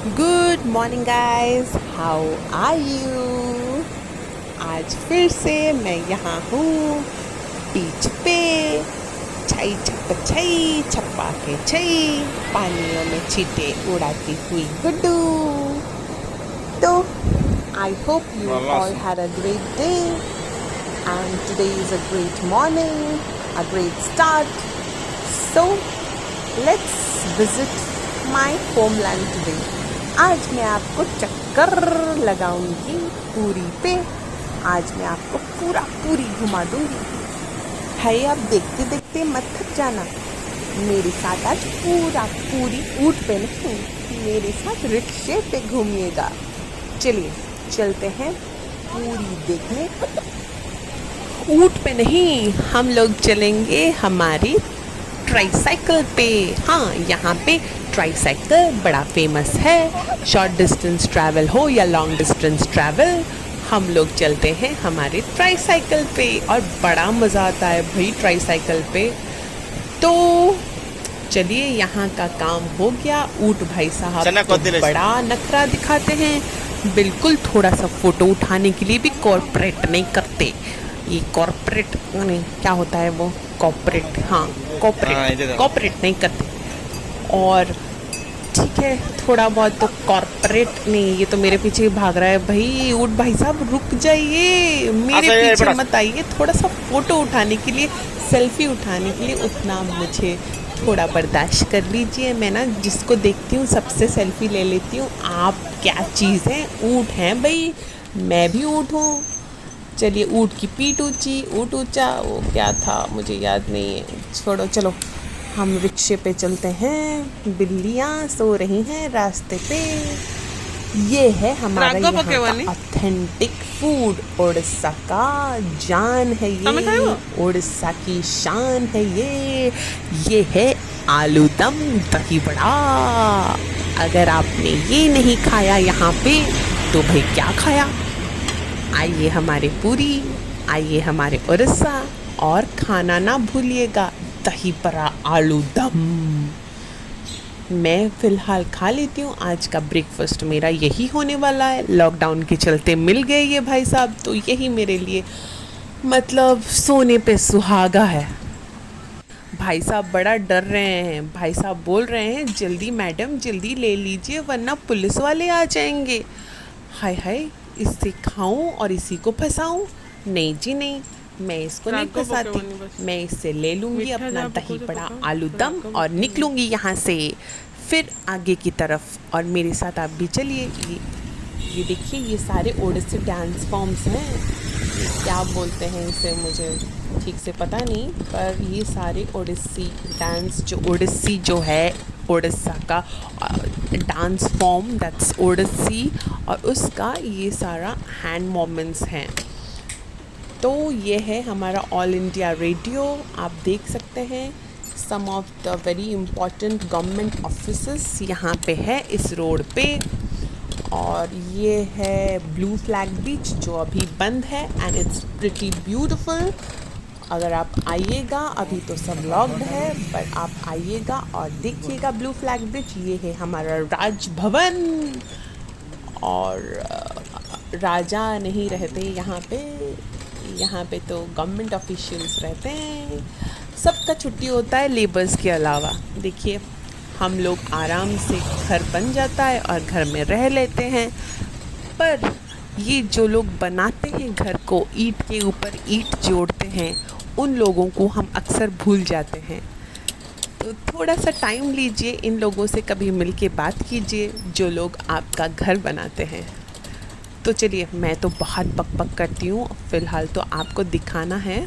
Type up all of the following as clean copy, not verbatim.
Good morning guys, how are you. आज फिर से मैं यहाँ हूँ बीच पे। छई छप छई छप्पा के छई, पानियों में छींटे उड़ाती हुई गुड्डू। तो I hope you all had a great day and today is a great morning, a great start. So let's visit my homeland today. आज मैं आपको चक्कर लगाऊंगी पूरी पे। आज मैं आपको पूरी घुमा दूंगी। है आप देखते देखते मत थक जाना। मेरे साथ आज पूरी ऊँट पे नहीं, मेरे साथ रिक्शे पे घूमिएगा। चलिए चलते हैं पूरी देखने। ऊँट पे नहीं, हम लोग चलेंगे हमारी ट्राईसाइकिल पे। हाँ, यहाँ पे ट्राईसाइकिल बड़ा फेमस है। शॉर्ट डिस्टेंस ट्रैवल हो या लॉन्ग डिस्टेंस ट्रैवल, हम लोग चलते हैं हमारे ट्राईसाइकिल पे और बड़ा मज़ा आता है भाई ट्राईसाइकिल पे। तो चलिए, यहाँ का काम हो गया। ऊँट भाई साहब तो बड़ा नखरा दिखाते हैं। बिल्कुल, थोड़ा सा फ़ोटो उठाने के लिए भी कॉर्पोरेट नहीं करते। ये कॉर्पोरेट नहीं, क्या होता है वो, कॉर्पोरेट। हाँ, कॉर्पोरेट नहीं करते। और ठीक है, थोड़ा बहुत तो कॉर्पोरेट नहीं। ये तो मेरे पीछे भाग रहा है भाई। ऊँट भाई साहब रुक जाइए, मेरे पीछे मत आइए। थोड़ा सा फ़ोटो उठाने के लिए, सेल्फी उठाने के लिए उतना मुझे थोड़ा बर्दाश्त कर लीजिए। मैं ना जिसको देखती हूँ सबसे सेल्फी ले लेती हूँ। आप क्या चीज़ हैं, ऊँट हैं भाई, मैं भी ऊँट हूँ। चलिए, ऊँट की पीठ ऊंची, ऊँट ऊंचा, वो क्या था मुझे याद नहीं है, छोड़ो। चलो हम रिक्शे पे चलते हैं। बिल्लियाँ सो रही हैं रास्ते पे। ये है हमारा यहाँ का ऑथेंटिक फूड। उड़ीसा का जान है ये, उड़ीसा की शान है ये है आलू दम दही बड़ा। अगर आपने ये नहीं खाया यहाँ पे तो भाई क्या खाया। आइए हमारे पुरी, आइए हमारे उड़ीसा और खाना ना भूलिएगा दही बड़ा आलू दम। मैं फ़िलहाल खा लेती हूँ। आज का ब्रेकफास्ट मेरा यही होने वाला है। लॉकडाउन के चलते मिल गए ये भाई साहब, तो यही मेरे लिए मतलब सोने पे सुहागा है। भाई साहब बड़ा डर रहे हैं। भाई साहब बोल रहे हैं जल्दी मैडम जल्दी ले लीजिए वरना पुलिस वाले आ जाएंगे। हाय हाय, इससे खाऊं और इसी को फंसाऊं? नहीं जी नहीं, मैं इसको नहीं फंसाती। मैं इससे ले लूँगी अपना दही बड़ा आलू दम और निकलूँगी यहाँ से फिर आगे की तरफ। और मेरे साथ आप भी चलिए। ये देखिए, ये सारे ओडिसी डांस फॉर्म्स हैं। ये क्या बोलते हैं इसे, मुझे ठीक से पता नहीं, पर ये सारे ओडिसी डांस, जो ओडिसी जो है उड़ीसा का डांस फॉर्म, दैट्स ओडिसी, और उसका ये सारा हैंड मूवमेंट्स हैं। तो ये है हमारा ऑल इंडिया रेडियो। आप देख सकते हैं some of the very important government offices यहाँ पे है इस रोड पे। और ये है ब्लू फ्लैग बीच जो अभी बंद है एंड इट्स प्रिटी ब्यूटीफुल। अगर आप आइएगा, अभी तो सब लॉक्ड है, पर आप आइएगा और देखिएगा ब्लू फ्लैग बीच। ये है हमारा राजभवन और राजा नहीं रहते यहाँ पे। यहाँ पे तो गवर्नमेंट ऑफिशियल्स रहते हैं। सबका छुट्टी होता है लेबर्स के अलावा। देखिए, हम लोग आराम से घर बन जाता है और घर में रह लेते हैं, पर ये जो लोग बनाते हैं घर को, ईंट के ऊपर ईंट जोड़ते हैं, उन लोगों को हम अक्सर भूल जाते हैं। तो थोड़ा सा टाइम लीजिए, इन लोगों से कभी मिल के बात कीजिए जो लोग आपका घर बनाते हैं। तो चलिए, मैं तो बहुत बक करती हूँ। फ़िलहाल तो आपको दिखाना है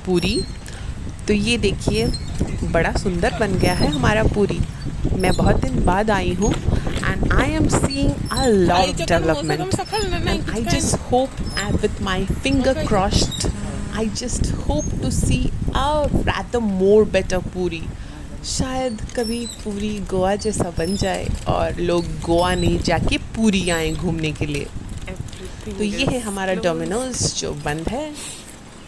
पूरी। तो ये देखिए, बड़ा सुंदर बन गया है हमारा पूरी। मैं बहुत दिन बाद आई हूँ and I am seeing a lot of development and I just hope, with my finger crossed, I just hope to see a rather more better पूरी। शायद कभी पूरी गोवा जैसा बन जाए और लोग गोवा नहीं जाके पूरी आए घूमने के लिए। तो ये है हमारा डोमिनोज जो बंद है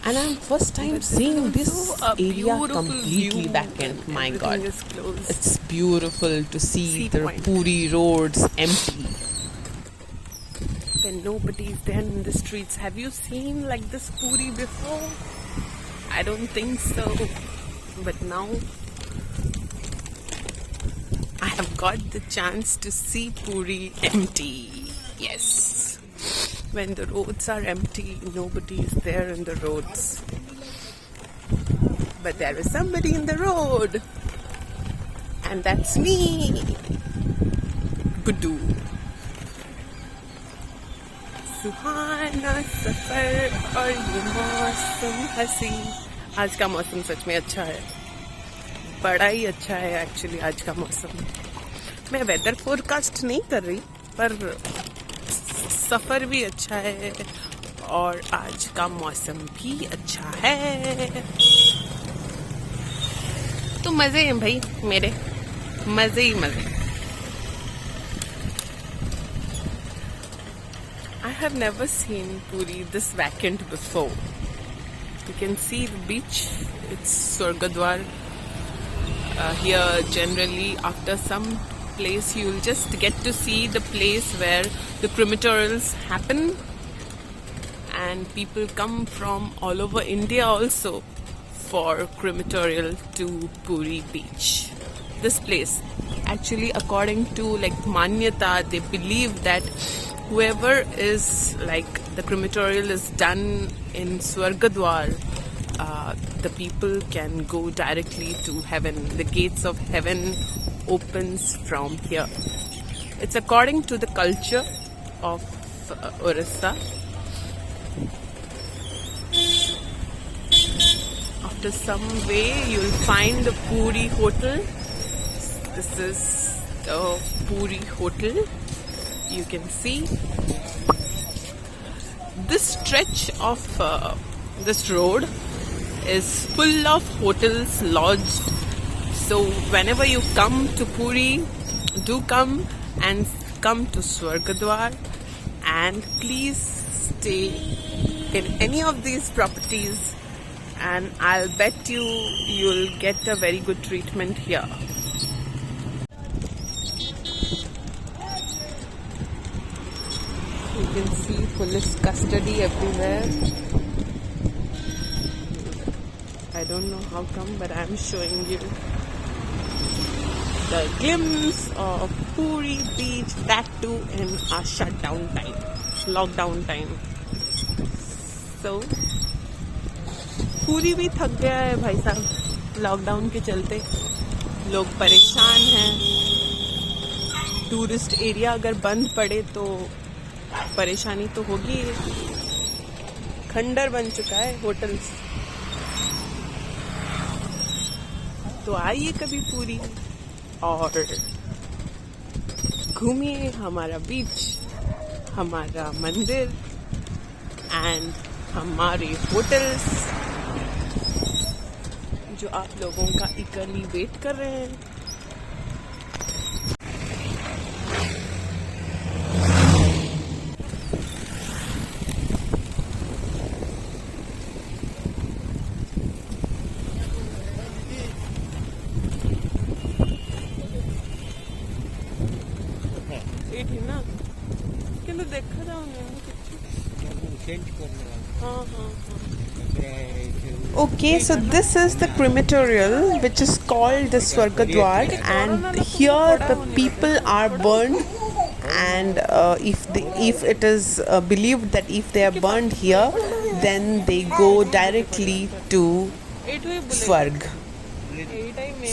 and I'm first time seeing this area completely vacant. My God, it's beautiful to see Sea the point. Puri roads empty. When nobody is there in the streets. Have you seen like this Puri before? I don't think so. But now I have got the chance to see Puri empty. Yes. When the roads are empty, nobody is there in the roads. But there is somebody in the road. And that's me. Budu. सुहाना सफर और ये मौसम हंसी. आज का मौसम सच में अच्छा है. बड़ा ही अच्छा है एक्चुअली आज का मौसम. मैं वेदर फोरकास्ट नहीं कर रही, पर सफर भी अच्छा है और आज का मौसम भी अच्छा है. तो मजे हैं भाई मेरे, मजे ही मजे. I have never seen Puri this vacant before. You can see the beach. It's Swargadwar. Here generally after some place you'll just get to see the place where the crematorials happen, and people come from all over India also for crematorial to Puri beach. This place actually, according to like Manyata, they believe that whoever is like the crematorial is done in Swargadwar, the people can go directly to heaven. The gates of heaven opens from here. It's according to the culture of Orissa. After some way you'll find the Puri Hotel. This is the Puri Hotel. You can see this stretch of this road is full of hotels, lodges. So whenever you come to Puri, do come to Swargadwar, and please stay in any of these properties, and I'll bet you'll get a very good treatment here. You can see police custody everywhere. I don't know how come, but I'm showing you the glimpse of Puri beach, that too in a shutdown time, lockdown time. So Puri भी थक गया है भाई साहब lockdown के चलते. लोग परेशान हैं. टूरिस्ट एरिया अगर बंद पड़े तो परेशानी तो होगी. खंडर बन चुका है होटल्स. तो आइए कभी पूरी और घूमिए हमारा बीच, हमारा मंदिर एंड हमारे होटल्स जो आप लोगों का इकली वेट कर रहे हैं. ଏଠି ନା କିନ୍ତୁ ଦେଖାଯାଉନି. Okay, so this is the crematorial which is called the Swargadwar, and here the people are burned, and if it is believed that if they are burned here, then they go directly to Swarg.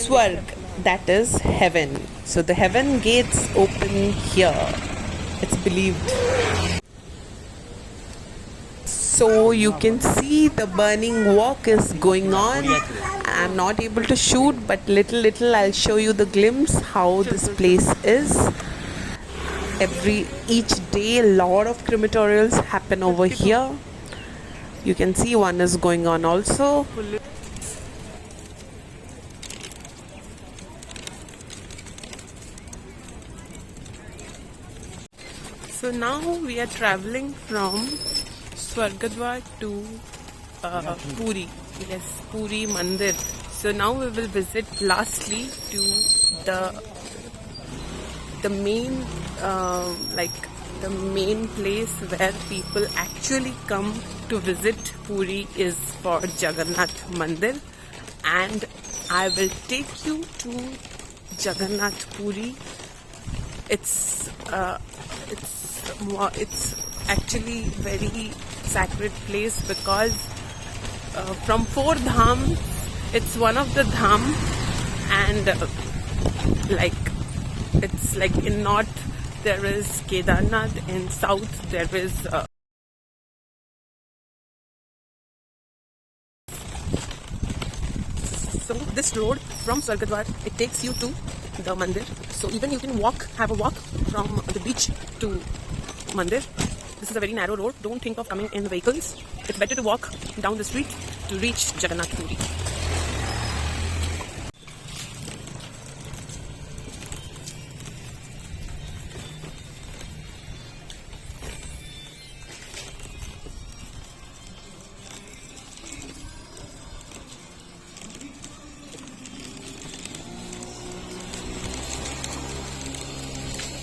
Swarg, that is heaven. So the heaven gates open here, it's believed. So you can see the burning walk is going on. I'm not able to shoot, but little I'll show you the glimpse how this place is. Each day a lot of crematorials happen over here. You can see one is going on also. So now we are traveling from Swargadwar to Puri. Yes, Puri Mandir. So now we will visit lastly to the main the main place where people actually come to visit Puri is for Jagannath Mandir, and I will take you to Jagannath Puri. It's actually very sacred place because from 4 dham, it's one of the dham, and it's like in north there is Kedarnath, in south there is so this road from Swargadwar, it takes you to the mandir. So even you can have a walk from the beach to mandir. This is a very narrow road. Don't think of coming in vehicles. It's better to walk down the street to reach Jagannath Puri.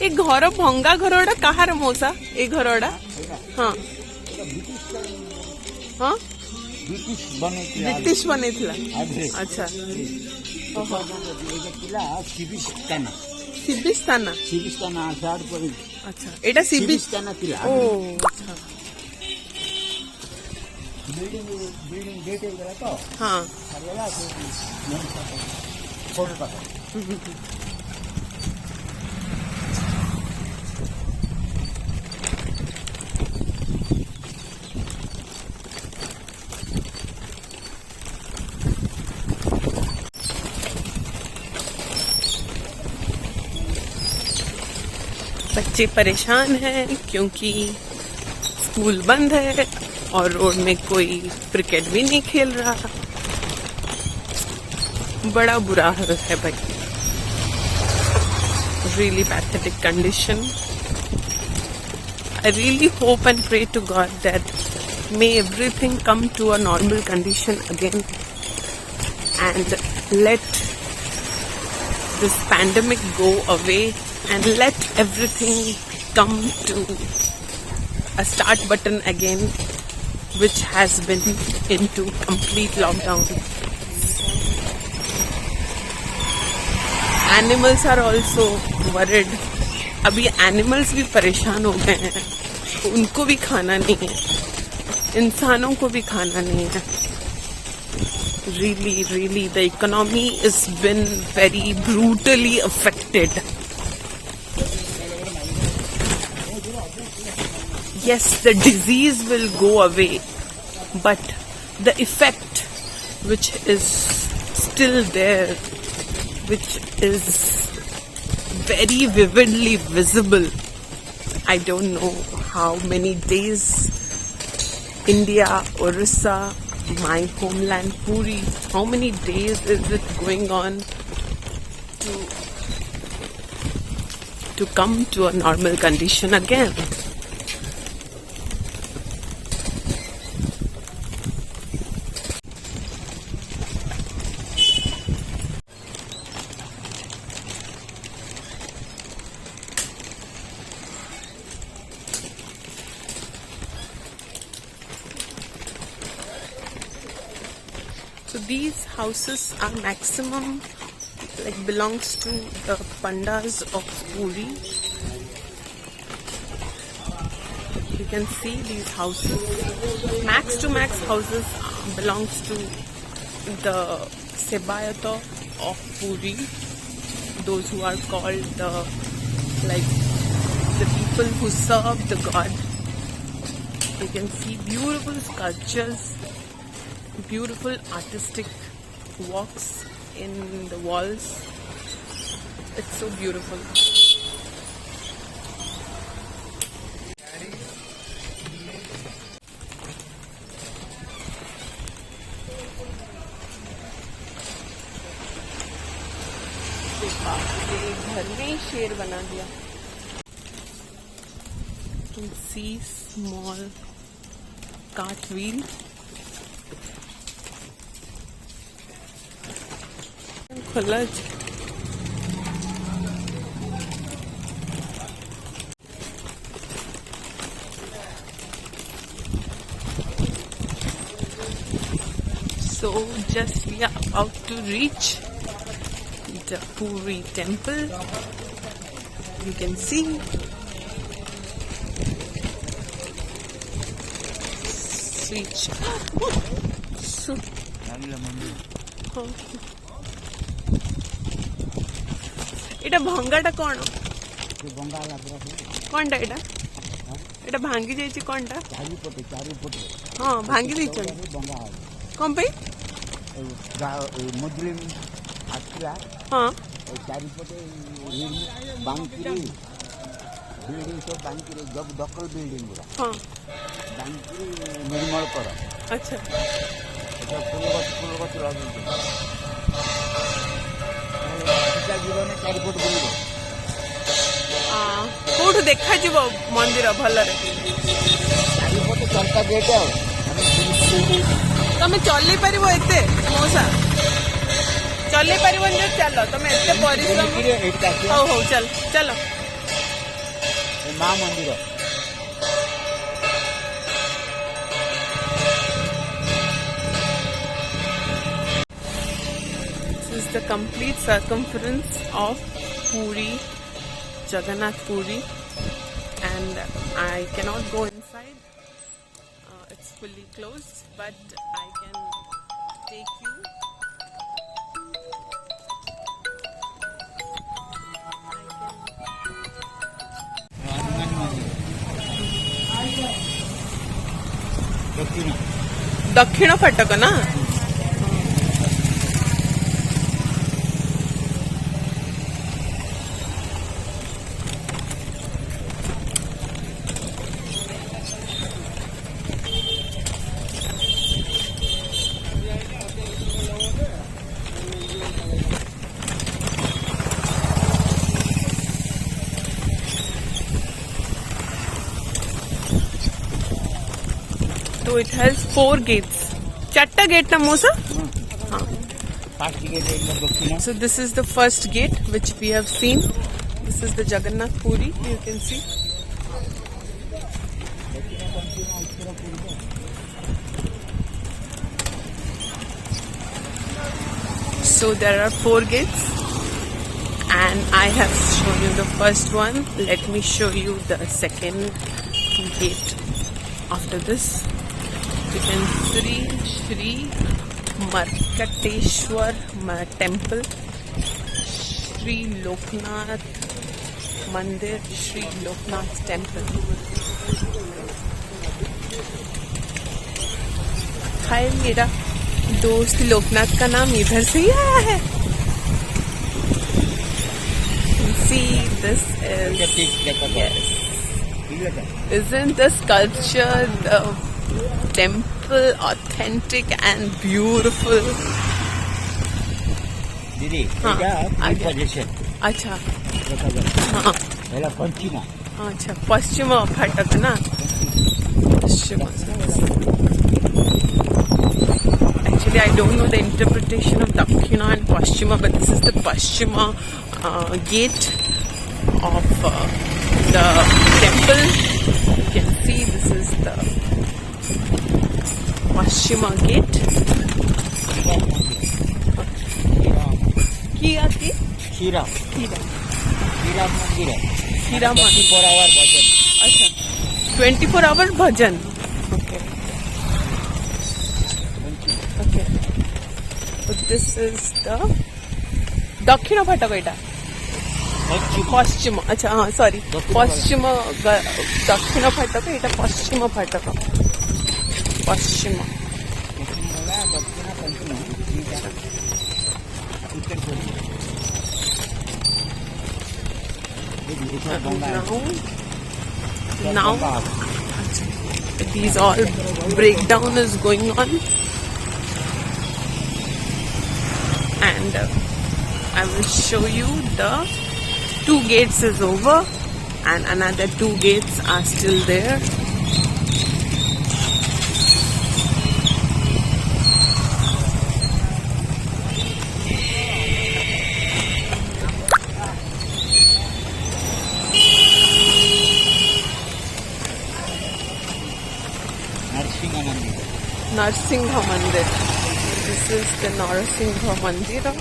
ए घर भंगा घरड़ा कहार मौसा ए घरड़ा हाँ हाँ British बने थिला अच्छा सिबिस्ताना अच्छा एटा सिबिस्ताना थिला ओ अच्छा बिल्डिंग डेट है तो हाँ बच्चे परेशान हैं क्योंकि स्कूल बंद है और रोड में कोई क्रिकेट भी नहीं खेल रहा। बड़ा बुरा हाल है भाई, really pathetic condition. I really hope and pray to God that may everything come to a normal condition again and let this pandemic go away and let everything come to a start button again, which has been into complete lockdown. Animals are also worried. अभी animals भी परेशान हो गए हैं, उनको भी खाना नहीं है, इंसानों को भी खाना नहीं है. Really, the economy has been very brutally affected. Yes, the disease will go away, but the effect which is still there, which is very vividly visible. I don't know how many days India, Orissa, my homeland Puri, how many days is it going on to come to a normal condition again? So these houses are maximum belongs to the Pandas of Puri. You can see these houses. Max to max houses belongs to the Sebayata of Puri. Those who are called the people who serve the god. You can see beautiful sculptures, beautiful artistic works in the walls. It's so beautiful. घर में शेर बना दिया. You can see small cartwheel. खुला So just we are about to reach the Puri temple. You can see. Switch. So, এটা ভঙ্গাটা কোন কোনটা এটা এটা ভাঙ্গি যাইছি কোনটা ହଁ ଭାଙ୍ଗି ଦେଇଛନ୍ତି କଣ ପାଇଁ ମୁସଲିମ ଆସିଲା ହଁ ଚାରିପଟେ ବାଙ୍କିରି ବିଲ୍ଡିଂ ସବୁ ବାଙ୍କିରି ସବୁ ଦଖଲ ବିଲ୍ଡିଂ ଗୁଡା ହଁ ବାଙ୍କିରି ନିର୍ମଳ କର ଆଚ୍ଛା ଫୁଲ ଗଛ ଲଗେଇଛନ୍ତି ଜୀବନ ଚାରିପଟ ବୁଲିବ କୋଉଠୁ ଦେଖାଯିବ ମନ୍ଦିର ଭଲରେ ଚାରିପଟେ ଚଲକା ଗେଟ୍ ଆଉ ତମେ ଚଲେଇ ପାରିବ ଏତେ ମଉସା ଚଲେଇ ପାରିବନି ଯେ ଚାଲ ତମେ ଏତେ ପରିଶ୍ରମ ହଉ ହଉ ଚାଲ ଚାଲ ମା ମନ୍ଦିର This is the complete circumference of Puri, Jagannath Puri, and I cannot go inside. It's fully closed, but I can take you. दक्षिण फटक ना So it has 4 gates. Chatta gate na Musa? So this is the first gate which we have seen. This is the Jagannath Puri, you can see. So there are 4 gates and I have shown you the first one. Let me show you the second gate after this. You can see Shri Markateshwar temple, Shri Loknath Mandir, Shri Loknath temple. हाय मेरा दोस्त लोकनाथ का नाम इधर से ही आया है. See, this is yes. Isn't the sculpture the temple authentic and beautiful? दीदी अच्छा हाँ पंचिमा अच्छा पश्चिम फाटक ना पश्चिम. Actually, I don't know the interpretation of Dakshina and Paschima, but this is the Paschima gate of the temple. You can see this is the Paschima gate. Kia ki? खीरा Kira. खीरा मंदिर है Kira Mandir. 24 आवर भजन अच्छा 24-hour bhajan. Okay. Okay. So this is the Dakshina Phataka eta. Paschima. अच्छा हाँ sorry. Paschima Dakshina Phataka eta Paschima Phataka. Paschima. Now these all breakdown is going on, and I will show you the 2 gates is over and another 2 gates are still there. Narsingha Mandir. This is the Narasingha Mandira.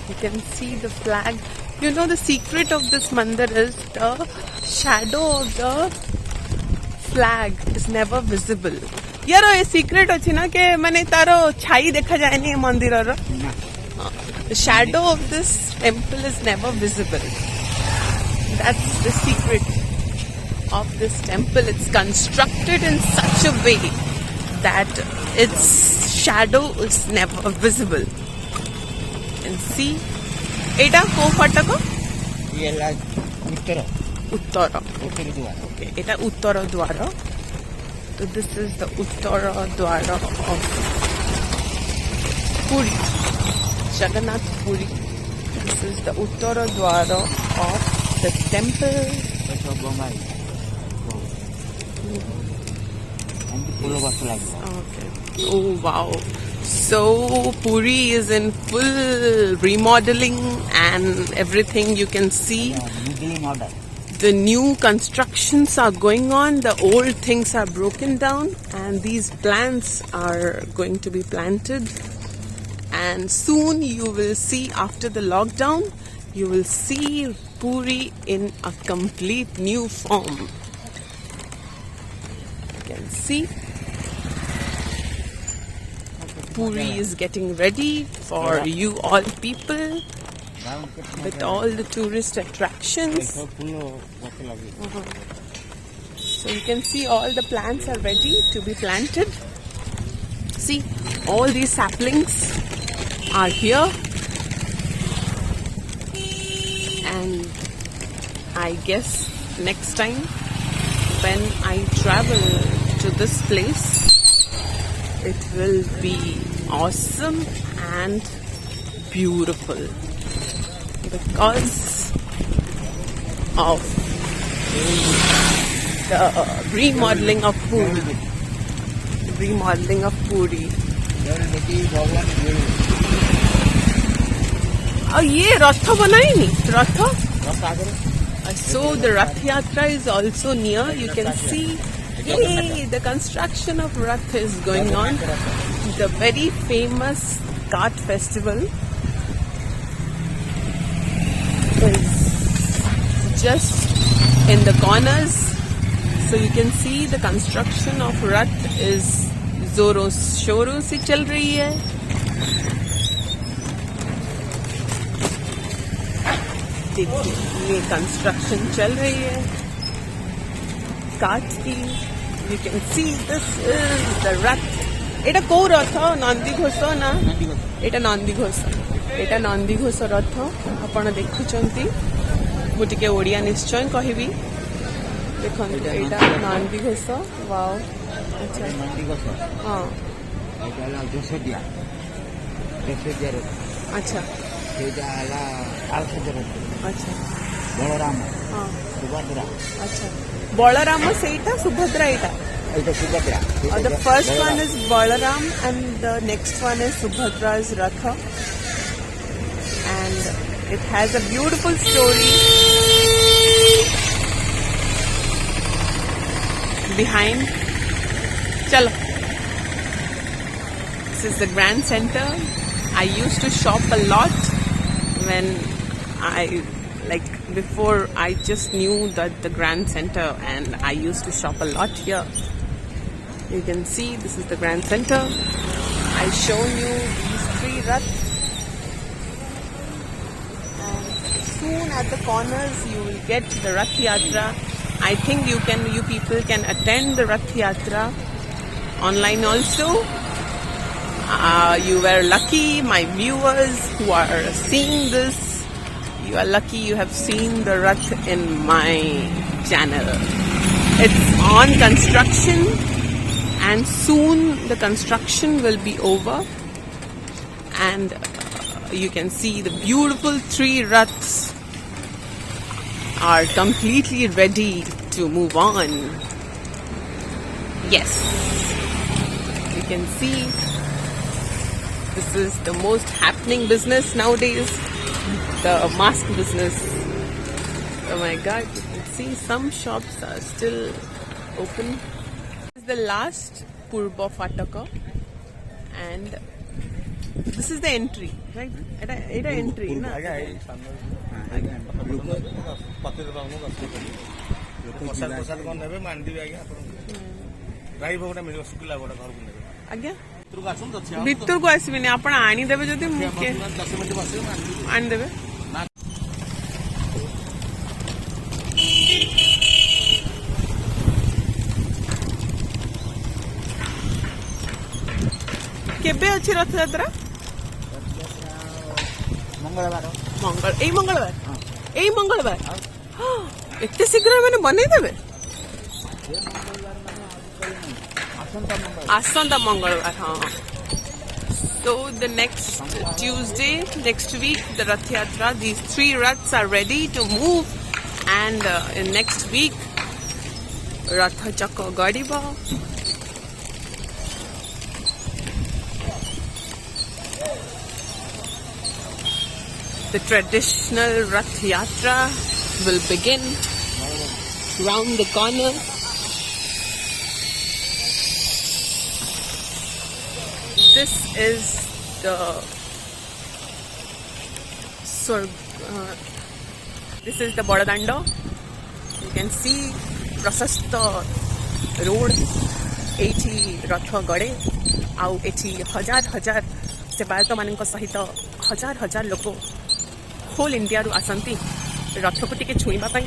You can see the flag. You know the secret of this mandir is the shadow of the flag is never visible. यारो ये secret अच्छी ना कि मैंने तारो छाई देखा जाए नहीं मंदिर रो. The shadow of this temple is never visible. That's the secret of this temple. It's constructed in such a way that its shadow is never visible. And see, एटा को फाटक ये ला उत्तर उत्तर. उत्तर द्वार Okay, एटा उत्तर द्वार. So this is the Uttara Dwara of Puri, Jagannath Puri. This is the Uttara Dwara of the temple. eso bombay and pulo bus lagi Okay. Oh wow. So Puri is in full remodeling and everything you can see. Muslim order The new constructions are going on, the old things are broken down, and these plants are going to be planted. And soon you will see, after the lockdown, you will see Puri in a complete new form. You can see Puri is getting ready for you all people with all the tourist attractions. eso pulo bus lagi So you can see all the plants are ready to be planted. See, all these saplings are here. And I guess next time when I travel to this place, it will be awesome and beautiful because of the remodeling of Puri. Remodeling of Puri. जल देखी भगवान और ये रथ बनाई रथ. बस आगे So the Rath Yatra is also near. You can see, hey, the construction of Rath is going on. The very famous Kart festival is just in the corners. So you can see the construction of Rath is जोरों शोरों से चल रही है. देखिए ये construction चल रही है काट की. You can see this is the रथ. এটা କୋଉ ରଥ? ନନ୍ଦିଘୋଷ ନା? ଏଇଟା ନନ୍ଦିଘୋଷ. ଏଇଟା ନନ୍ଦିଘୋଷ ରଥ ଆପଣ ଦେଖୁଛନ୍ତି. ମୁଁ ଟିକେ ଓଡ଼ିଆ ନିଶ୍ଚୟ କହିବି. ଦେଖନ୍ତୁ ଏଇଟା ନନ୍ଦିଘୋଷ. ୱାଓ. ଆଚ୍ଛା मंडी को सर ହଁ এটা হলো জোসেদিয়া রে ଆଚ୍ଛା ସେଇଟା ହେଲା ଆଳସୁଦର ଆଚ୍ଛା ବଳରାମ ହଁ ସୁଭଦ୍ରା ଆଚ୍ଛା. ବଳରାମ ସେଇଟା, ସୁଭଦ୍ରା ଏଇଟା. ଏଇଟା Subhadra The first one is Balaram and the next one is Subhadra's Ratha. And it has a beautiful story behind. Chalo. This is the Grand Center. I used to shop a lot when before I just knew that the Grand Center, and I used to shop a lot here. You can see this is the Grand Center. I've shown you these 3 Raths. And soon at the corners you will get the Rath Yatra. I think you people can attend the Rath Yatra online also. You were lucky, my viewers who are seeing this. You are lucky you have seen the Rath in my channel. It's on construction. And soon the construction will be over, and you can see the beautiful 3 Raths are completely ready to move on. Yes, you can see this is the most happening business nowadays, the mask business. Oh my God, you can see some shops are still open. The last Purba Fataka, and this is the entry, right? Eta entry, na? ପ୍ରସାଦ କ'ଣ ନେବେ ମୁଁ ଆଣିଦେବି ଆଜ୍ଞା ଆପଣ ରାଇ ଭୋଗଟା ମିଳିବ ଶୁଖିଲା ଭୋଗଟା ଘରକୁ ନେବେ ଆଜ୍ଞା ଭିତରକୁ ଆସନ୍ତୁ ଅଛି ଭିତରକୁ ଆସିବିନି, ଆପଣ ଆଣିଦେବେ ଯଦି ମୁଁ 10 ମିନିଟ୍ ବସିବେ ମୁଁ ଆଣିଦେବି ଆଣିଦେବେ। କେବେ ଅଛି ରଥଯାତ୍ରା? ମଙ୍ଗଳବାର ଏଇ ମଙ୍ଗଳବାର, ଏଇ ମଙ୍ଗଳବାର ଏତେ ଶୀଘ୍ର ମାନେ ବନେଇଦେବେ? ଆସନ୍ତା ମଙ୍ଗଳବାର, ହଁ। So the next Tuesday, next week, the Rath Yatra, these 3 Raths are ready to move, and in next week, Ratha Chakka Gadiba. The traditional Rath Yatra will begin round the corner. This is the this is the Bodadanda. You can see Prasasta road. एठी रथ गड़े आउ एठी हजार हजार सेवायत मानक सहित हजार हजार लोक होल इंडिया रु आसंती रथ को टिके छुईबा पई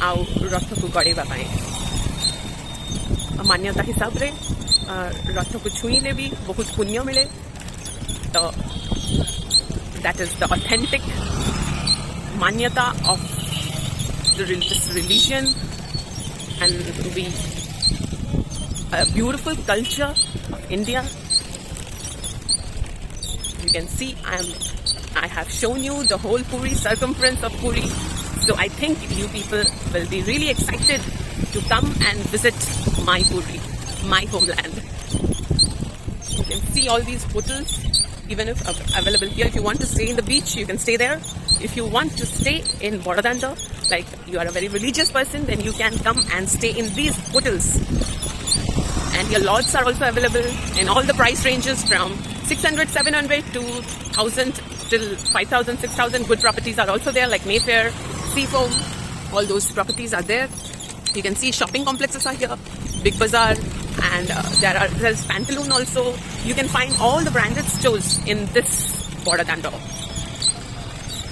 आउ रथ को गड़ेबा पई। मान्यता हिसाब रे रथ को छुईले भी बहुत पुण्य मिले, तो दैट इज द ऑथेंटिक मान्यता of this religion, and we a beautiful culture of India. You can see I have shown you the whole Puri, circumference of Puri, so I think you people will be really excited to come and visit my Puri, my homeland. You can see all these hotels, even if available here. If you want to stay in the beach, you can stay there. If you want to stay in Bodadanda, like you are a very religious person, then you can come and stay in these hotels. And your lodges are also available in all the price ranges from 600, 700 to 1000 till 5000, 6000. Good properties are also there, like Mayfair, Seafoam. All those properties are there. You can see shopping complexes are here, Big Bazaar, and there's Pantaloon also. You can find all the branded stores in this Bodadanda.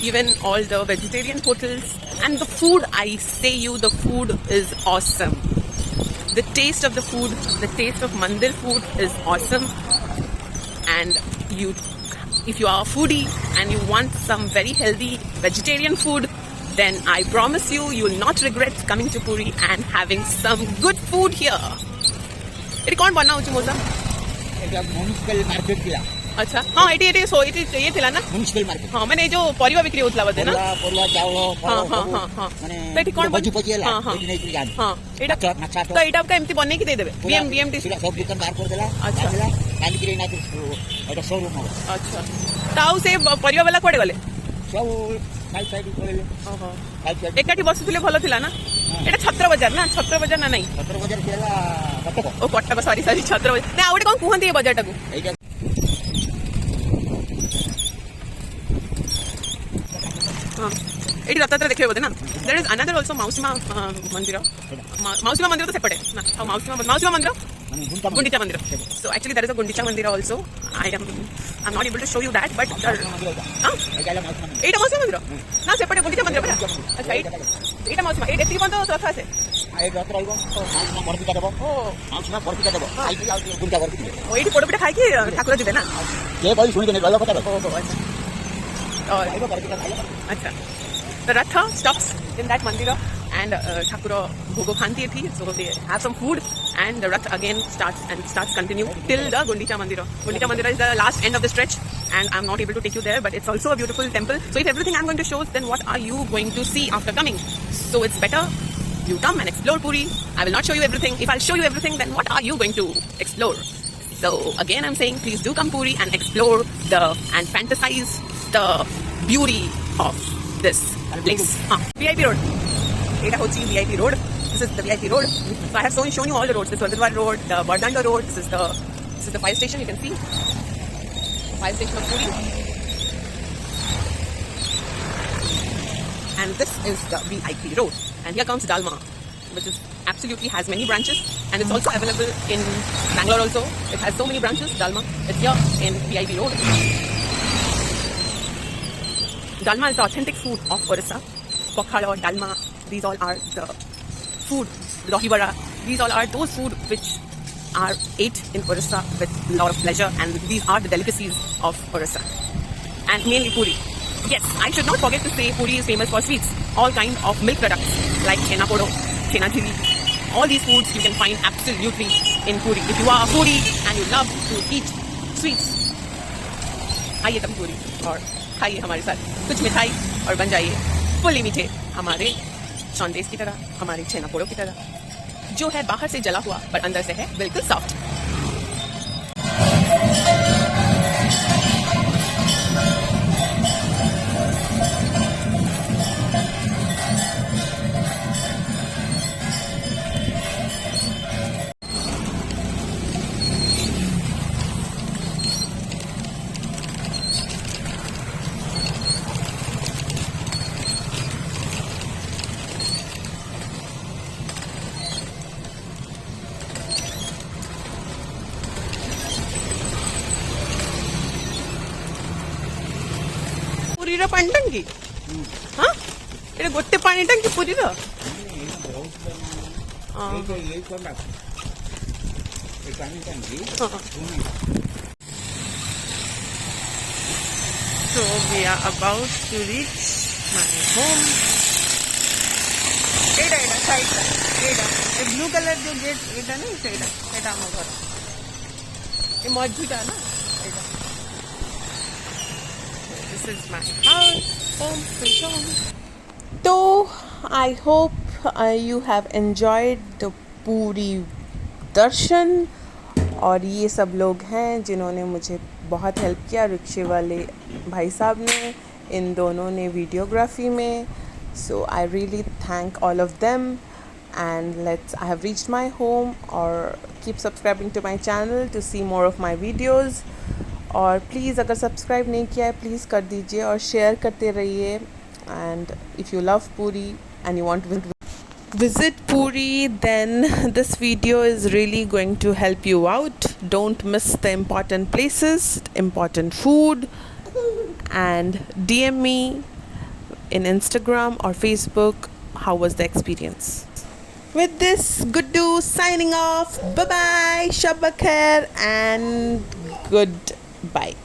Even all the vegetarian hotels, and the food, I say you, the food is awesome. The taste of the food, the taste of Mandir food is awesome. And if you are a foodie and you want some very healthy vegetarian food, then I promise you, you will not regret coming to Puri and having some good food here. It कौन बना उची मोजा? এটা municipal market দিয়া अच्छा हाँ eighty eighty so eighty ये थिला ना মিউনিসিপ্যাল মার্কেট हाँ मैंने जो परिवा बिक्री होतला बदे ना পড়ুয়া চাউল हाँ हाँ हाँ हाँ মানে बेटी कौन বজি বজি এলা हाँ हाँ এটি নেই জানি हाँ एटा माछा तो एटा का एमती बने की दे देबे बीएमटी सब दुकान बाहर कर देला अच्छा। देला काली करे ना এটা শোরুম হবে अच्छा ताऊ से परिवा वाला कोडे गले सब साइड साइड কইলে ओहो साइड साइड एकाठी बसुथिले भलो थिला ना एटा छत्र बाजार ना नहीं 17 बजार केला कटक ओ कटक सॉरी छत्र बाजार ना आउटे कोन कुहंती ए बाजार टाकू এইটা हाँ एटी रथयात्रा देखिए बोलते ना देयर इज अनदर आल्सो माउसीमा मंदिर माउसीमा मंदिर तो सेपटे ना माउसीमा मंदिर মানে Gundicha Mandir. So actually there is a Gundicha Mandir also. I'm not able to show you that, but এইটা মাছ মানে এইটা মাউসি মন্দির না সেপটে Gundicha Mandir পড়া আচ্ছা এইটা মাউসি এইটা এতিকি পর্যন্ত রথ আছে এই রথ রইব মাছ না বর্তিটা দেব ও মাছ না বর্তিটা দেব আইটি আউ গুন্ডা বর্তি দিবে ও এইটি পোড় পিঠা খাই কি ঠাকুর দিবে না কে কই শুনি দেনে গলা কথা ও আচ্ছা और আইবো বর্তিটা খাইলে अच्छा the ratha stops in that mandira and Thakura bhogo khanti thi, so they have some food and the rath again starts continue till the Gundicha Mandira. Gundicha Mandira is the last end of the stretch and I'm not able to take you there, but it's also a beautiful temple. So if everything I'm going to show, then what are you going to see after coming? So it's better you come and explore Puri. I will not show you everything. If I'll show you everything, then what are you going to explore? So again I'm saying please do come Puri and explore and fantasize the beauty of this place. VIP road. এটা হচ্ছে VIP road This is the VIP road. So I have shown you all the roads. This is Gurdwara road, the Bardanda road. This is the fire station. You can see fire station of Puri. And this is the VIP road. And here comes Dalma, which is absolutely has many branches, and it's also available in Bangalore also. It has so many branches. Dalma, it's here in VIP road. Dalma is the authentic food of Orissa. Pokhara, Dalma, these all are the food. Dahi-vada, these all are those food which are ate in Orissa with a lot of pleasure, and these are the delicacies of Orissa. And mainly Puri. Yes, I should not forget to say Puri is famous for sweets. All kind of milk products like chena podo, chena chili. All these foods you can find absolutely in Puri. If you are a foodie and you love to eat sweets, आइए तब पूरी और खाइए हमारे साथ कुछ मिठाई और बन जाइए फुली मीठे हमारे सौंदेश की तरह, हमारे छेना पोड़ों की तरह, जो है बाहर से जला हुआ पर अंदर से है बिल्कुल सॉफ्ट. ପୁରୀର ପାଣି ଟାଙ୍କି ହଁ ଏଟା ଗୋଟେ ପାଣି ଟାଙ୍କି ପୁରୀର So we are about to reach my home. ଏଇଟା ସାଇଡ ଏଇଟା ଏ ବ୍ଲୁ କଲର ଯୋଉ ଗେଟ୍ ଏଇଟା ନାଇଁ ସେଇଟା ଆମ ଘର ଏ ମଝିଟା ନା ଏଇଟା. This is my house, home, sweet home. So I hope you have enjoyed the Puri darshan. और ये सब लोग हैं जिन्होंने मुझे बहुत हेल्प किया. रिक्शे वाले भाई साहब ने, इन दोनों ने वीडियोग्राफी में. So I really thank all of them. And I have reached my home. और keep subscribing to my channel to see more of my videos. और प्लीज़ अगर सब्सक्राइब नहीं किया है प्लीज़ कर दीजिए और शेयर करते रहिए. And if you love Puri and you want to visit Puri, then this video is really going to help you out. Don't miss the important places, important food, and DM me in Instagram or Facebook how was the experience. With this, Guddu signing off. Bye bye, Shabba Khair, and goodbye.